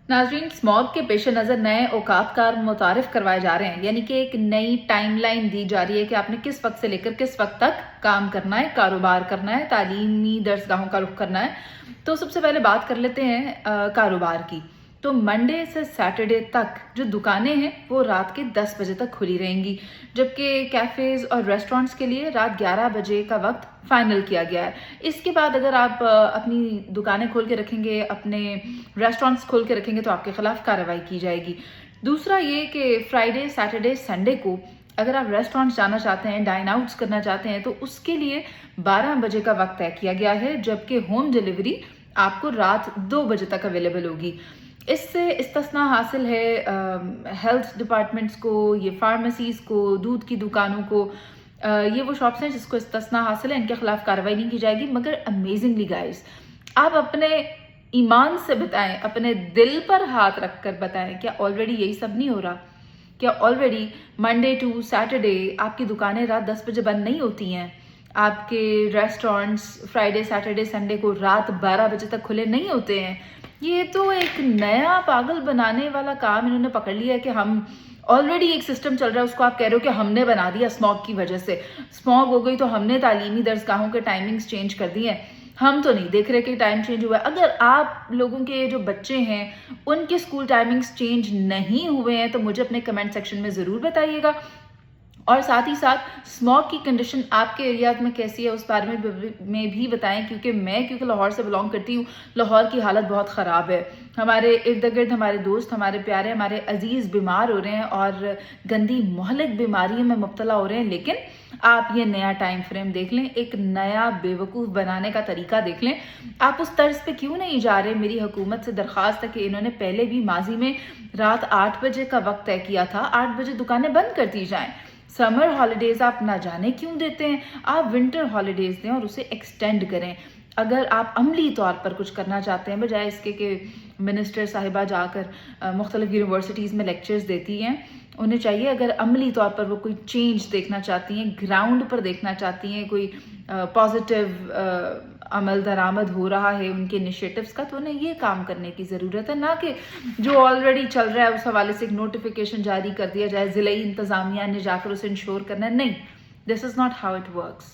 नाज़रीन, स्मॉग के पेश नज़र नए औकात कार मुतारिफ करवाए जा रहे हैं, यानी कि एक नई टाइम लाइन दी जा रही है कि आपने किस वक्त से लेकर किस वक्त तक काम करना है, कारोबार करना है, तालीमी दरसगाहों का रुख करना है। तो सबसे पहले बात कर लेते हैं कारोबार की। तो मंडे से सैटरडे तक जो दुकानें हैं वो रात के 10 बजे तक खुली रहेंगी, जबकि कैफ़ेज़ और रेस्टोरेंट्स के लिए रात 11 बजे का वक्त फाइनल किया गया है। इसके बाद अगर आप अपनी दुकानें खोल के रखेंगे, अपने रेस्टोरेंट्स खोल के रखेंगे तो आपके खिलाफ कार्रवाई की जाएगी। दूसरा ये कि फ्राइडे, सैटरडे, संडे को अगर आप रेस्टोरेंट्स जाना चाहते हैं, डाइन आउट्स करना चाहते हैं, तो उसके लिए 12 बजे का वक्त तय किया गया है, जबकि होम डिलीवरी आपको रात 2 बजे तक अवेलेबल होगी। इससे इस्तिस्ना हासिल है हेल्थ डिपार्टमेंट्स को, ये फार्मेसीज़ को, दूध की दुकानों को। ये वो शॉप्स हैं जिसको इस्तिस्ना हासिल है, इनके खिलाफ कार्रवाई नहीं की जाएगी। मगर अमेजिंगली गाइस, आप अपने ईमान से बताएं, अपने दिल पर हाथ रख कर बताएं, क्या ऑलरेडी यही सब नहीं हो रहा? क्या ऑलरेडी मंडे टू सैटरडे आपकी दुकानें रात 10 बजे बंद नहीं होती हैं? आपके रेस्टोरेंट्स फ्राइडे, सैटरडे, संडे को रात 12 बजे तक खुले नहीं होते हैं? ये तो एक नया पागल बनाने वाला काम इन्होंने पकड़ लिया है कि हम ऑलरेडी एक सिस्टम चल रहा है, उसको आप कह रहे हो कि हमने बना दिया स्मॉग की वजह से। स्मॉग हो गई तो हमने तालीमी दरसगाहों के टाइमिंग्स चेंज कर दिए हैं। हम तो नहीं देख रहे कि टाइम चेंज हुआ है। अगर आप लोगों के जो बच्चे हैं उनके स्कूल टाइमिंग्स चेंज नहीं हुए हैं तो मुझे अपने कमेंट सेक्शन में ज़रूर बताइएगा। और साथ ही साथ स्मॉग की कंडीशन आपके एरियाज में कैसी है उस बारे में भी बताएं, क्योंकि लाहौर से बिलोंग करती हूँ। लाहौर की हालत बहुत ख़राब है। हमारे इर्द गिर्द हमारे दोस्त, हमारे प्यारे, हमारे अजीज़ बीमार हो रहे हैं और गंदी मोहलिक बीमारियों में मुब्तला हो रहे हैं। लेकिन आप ये नया टाइम फ्रेम देख लें, एक नया बेवकूफ़ बनाने का तरीका देख लें। आप उस तर्ज पे क्यों नहीं जा रहे? मेरी हुकूमत से दरख्वास्त है कि इन्होंने पहले भी माजी में रात 8 बजे का वक्त तय किया था, 8 बजे दुकानें बंद कर दी जाएँ। समर हॉलीडेज़ आप ना जाने क्यों देते हैं? आप विंटर हॉलीडेज़ दें और उसे एक्सटेंड करें। अगर आप अमली तौर पर कुछ करना चाहते हैं, बजाय इसके कि मिनिस्टर साहिबा जाकर मुख्तलिफ यूनिवर्सिटीज़ में लेक्चर्स देती हैं, उन्हें चाहिए अगर अमली तौर पर वो कोई चेंज देखना चाहती हैं, ग्राउंड पर देखना चाहती हैं, कोई पॉजिटिव अमल दरामद हो रहा है उनके इनिशिएटिव्स का, तो उन्हें ये काम करने की ज़रूरत है, ना कि जो ऑलरेडी चल रहा है उस हवाले से एक नोटिफिकेशन जारी कर दिया जाए, ज़िले इंतज़ामिया ने जाकर उसे इंश्योर करना है। नहीं, this is not how it works.